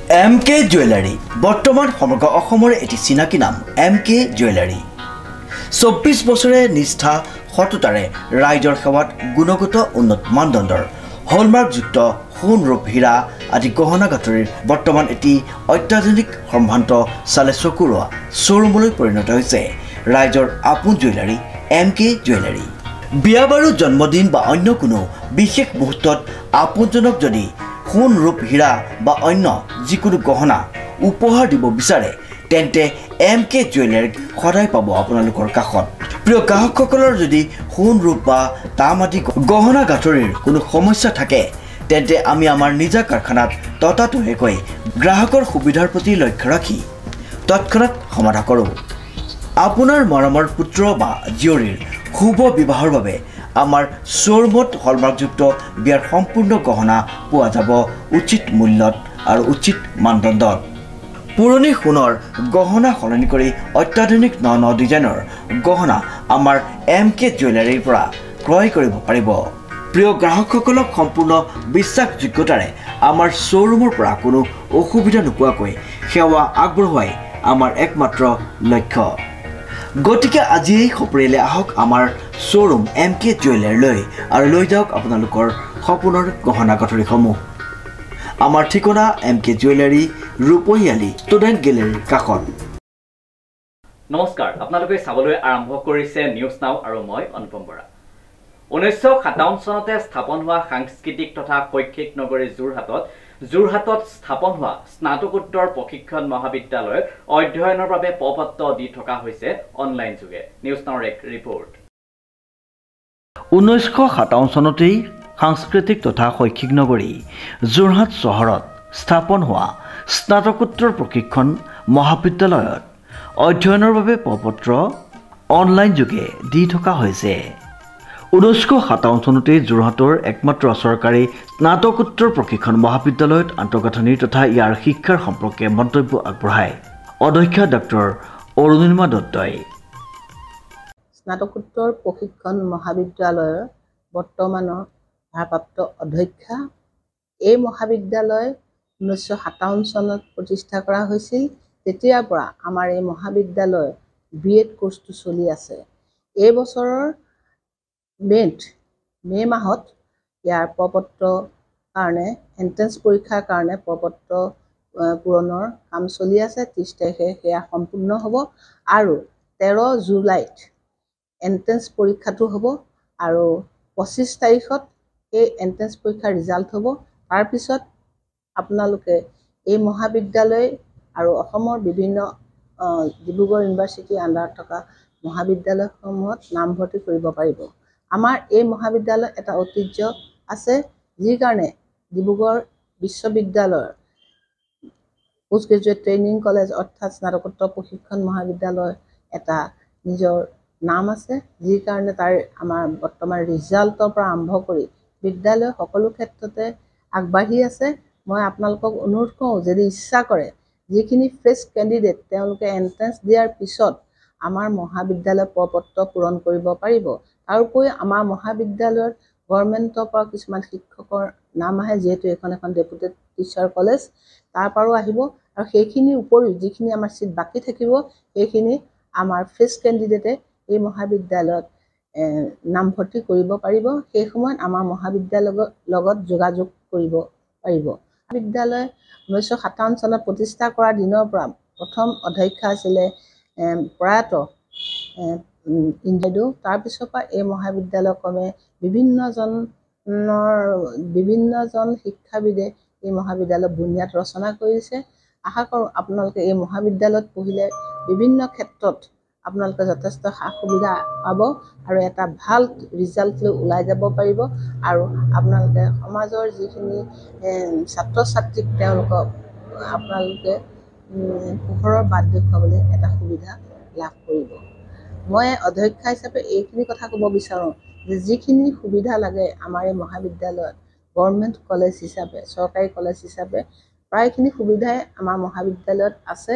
MK jewellery বৰ্তমান সমগ্ৰ অসমৰ এটি চিনাকি নাম MK জুৱেলাৰী 24 বছৰে নিষ্ঠা সততাৰে ৰাইজৰ সেৱাত গুণগত উন্নত মানদণ্ডৰ হলমাৰ্কযুক্ত সোণ ৰূপ হীৰা আদি গহনা গাঁথৰিৰ বৰ্তমান এটি অত্যাধুনিক সম্ভ্ৰান্ত চালে চকুৰোৱা শ্বৰুমলৈ পৰিণত হৈছে ৰাইজৰ আপোন জুৱেলাৰী MK জুৱেলাৰী বিয়া বাৰু জন্মদিন বা অন্য কোনো বিশেষ মুহূৰ্তত আপোনজনক যদি সোণ ৰূপ হীৰা বা অন্য যিকোনো গহনা উপহাৰ দিব বিচাৰে তেন্তে MK জুৱেলাৰীক সদায় পাব আপোনালোকৰ কাষত প্ৰিয় গ্ৰাহকসকলৰ যদি সোণ ৰূপ বা তাম আদি গহনা গাঁথৰিৰ কোনো সমস্যা থাকে তেন্তে আমি আমাৰ নিজা কাৰখানাত ততাতৈয়াকৈ গ্ৰাহকৰ সুবিধাৰ প্ৰতি লক্ষ্য ৰাখি তৎক্ষণাত সমাধা কৰোঁ আপোনাৰ মৰমৰ পুত্ৰ বা জীয়ৰীৰ শুভ বিবাহৰ বাবে আমাৰ শ্বৰুমত হলমাৰ্কযুক্ত বিয়াৰ সম্পূৰ্ণ গহনা পোৱা যাব উচিত মূল্যত আৰু উচিত মানদণ্ডত পুৰণি সোণৰ গহনা সলনি কৰি অত্যাধুনিক ন ডিজাইনৰ গহনা আমাৰ MK জুৱেলাৰীৰ পৰা ক্ৰয় কৰিব পাৰিব প্ৰিয় গ্ৰাহকসকলক সম্পূৰ্ণ বিশ্বাসযোগ্যতাৰে আমাৰ শ্বৰুমৰ পৰা কোনো অসুবিধা নোপোৱাকৈ সেৱা আগবঢ়োৱাই আমাৰ একমাত্ৰ লক্ষ্য গতিকে আজি সপৰিয়ালে আহক আমাৰ শ্বৰুম MK জুৱেলাৰীলৈ আৰু লৈ যাওক আপোনালোকৰ সপোনৰ গহনা গাঁথৰিসমূহ আমাৰ ঠিকনা MK জুৱেলাৰী ৰূপহিয়ালী ষ্টুডেণ্ট গেলেৰীৰ কাষত নমস্কাৰ আপোনালোকে চাবলৈ আৰম্ভ কৰিছে নিউজ নাও আৰু মই অনুপম বৰা 1957 চনতে স্থাপন হোৱা সাংস্কৃতিক তথা শৈক্ষিক নগৰী যোৰহাটত স্থাপন হোৱা স্নাতকোত্তৰ প্ৰশিক্ষণ মহাবিদ্যালয়ত অধ্যয়নৰ বাবে প্ৰপত্ৰ দি থকা হৈছে অনলাইন যোগে নিউজ নাওৰ এক ৰিপৰ্ট 1957 চনতেই সাংস্কৃতিক তথা শৈক্ষিক নগৰী যোৰহাট চহৰত স্থাপন হোৱা স্নাতকোত্তৰ প্ৰশিক্ষণ মহাবিদ্যালয়ত অধ্যয়নৰ বাবে প্ৰপত্ৰ অনলাইন যোগে দি থকা হৈছে 1957 চনতে যোৰহাটৰ একমাত্ৰ চৰকাৰী স্নাতকোত্তৰ প্ৰশিক্ষণ মহাবিদ্যালয়ত আন্তঃগাঁথনি তথা ইয়াৰ শিক্ষাৰ সম্পৰ্কে মন্তব্য আগবঢ়ায় অধ্যক্ষা ডক্টৰ অৰুণিমা দত্তই স্নাতকোত্তৰ প্ৰশিক্ষণ মহাবিদ্যালয়ৰ বৰ্তমানৰ ভাৰপ্ৰাপ্ত অধ্যক্ষা এই মহাবিদ্যালয় 1957 চনত প্ৰতিষ্ঠা কৰা হৈছিল তেতিয়াৰ পৰা আমাৰ এই মহাবিদ্যালয় BEd কোৰ্চটো চলি আছে এই বছৰৰ মে মাহত ইয়াৰ প্ৰপত্ৰ কাৰণে এন্ট্ৰেন্স পৰীক্ষাৰ কাৰণে প্ৰপত্ৰ পূৰণৰ কাম চলি আছে 30 তাৰিখে সেয়া সম্পূৰ্ণ হ'ব আৰু 13 জুলাইত এন্ট্ৰেন্স পৰীক্ষাটো হ'ব আৰু 25 তাৰিখত এই এন্ট্ৰেন্স পৰীক্ষাৰ ৰিজাল্ট হ'ব তাৰ পিছত আপোনালোকে এই মহাবিদ্যালয় আৰু অসমৰ বিভিন্ন ডিব্ৰুগড় ইউনিভাৰ্চিটিৰ আণ্ডাৰত থকা মহাবিদ্যালয়সমূহত নামভৰ্তি কৰিব পাৰিব আমাৰ এই মহাবিদ্যালয় এটা ঐতিহ্য আছে যি কাৰণে ডিব্ৰুগড় বিশ্ববিদ্যালয়ৰ পোষ্ট গ্ৰেজুৱেট ট্ৰেইনিং কলেজ অৰ্থাৎ স্নাতকোত্তৰ প্ৰশিক্ষণ মহাবিদ্যালয় এটা নিজৰ নাম আছে যি কাৰণে তাৰ আমাৰ বৰ্তমান ৰিজাল্টৰ পৰা আৰম্ভ কৰি বিদ্যালয় সকলো ক্ষেত্ৰতে আগবাঢ়ি আছে মই আপোনালোকক অনুৰোধ কৰোঁ যদি ইচ্ছা কৰে যিখিনি ফ্ৰেছ কেণ্ডিডেট তেওঁলোকে এন্ট্ৰেন্স দিয়াৰ পিছত আমাৰ মহাবিদ্যালয় প্ৰপত্ৰ পূৰণ কৰিব পাৰিব তাৰোপৰি আমাৰ মহাবিদ্যালয়ত গভৰ্ণমেণ্টৰ পৰা কিছুমান শিক্ষকৰ নাম আহে যিহেতু এখন ডেপুটেড টিচাৰ কলেজ তাৰ পৰাও আহিব আৰু সেইখিনিৰ উপৰিও যিখিনি আমাৰ চিট বাকী থাকিব সেইখিনি আমাৰ ফ্ৰেছ কেণ্ডিডেটে এই মহাবিদ্যালয়ত নামভৰ্তি কৰিব পাৰিব সেই সময়ত আমাৰ মহাবিদ্যালয়ৰ লগত যোগাযোগ কৰিব পাৰিব মহাবিদ্যালয় 1957 চনত প্ৰতিষ্ঠা কৰাৰ দিনৰ পৰা প্ৰথম অধ্যক্ষ আছিলে প্ৰয়াত ইঞ্জিনিয়াৰ তাৰপিছৰ পৰা এই মহাবিদ্যালয়ক্ৰমে বিভিন্নজন শিক্ষাবিদে এই মহাবিদ্যালয়ৰ বুনিয়াদ ৰচনা কৰিছে আশা কৰোঁ আপোনালোকে এই মহাবিদ্যালয়ত পঢ়িলে বিভিন্ন ক্ষেত্ৰত আপোনালোকে যথেষ্ট সা সুবিধা পাব আৰু এটা ভাল ৰিজাল্ট লৈ ওলাই যাব পাৰিব আৰু আপোনালোকে সমাজৰ যিখিনি ছাত্ৰ ছাত্ৰীক তেওঁলোকক আপোনালোকে পোহৰৰ বাট দেখুৱাবলৈ এটা সুবিধা লাভ কৰিব মই অধ্যক্ষা হিচাপে এইখিনি কথা ক'ব বিচাৰোঁ যে যিখিনি সুবিধা লাগে আমাৰ এই মহাবিদ্যালয়ত গভৰ্ণমেণ্ট কলেজ হিচাপে চৰকাৰী কলেজ হিচাপে প্ৰায়খিনি সুবিধাই আমাৰ মহাবিদ্যালয়ত আছে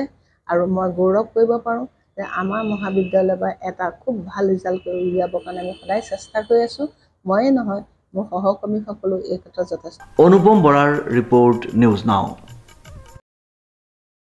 আৰু মই গৌৰৱ কৰিব পাৰোঁ যে আমাৰ মহাবিদ্যালয়ৰ পৰা এটা খুব ভাল ৰিজাল্ট কৰি উলিয়াবৰ কাৰণে আমি সদায় চেষ্টা কৰি আছোঁ ময়ে নহয় মোৰ সহকৰ্মীসকলেও এই ক্ষেত্ৰত যথেষ্ট অনুপম বৰাৰ ৰিপৰ্ট নিউজ নাও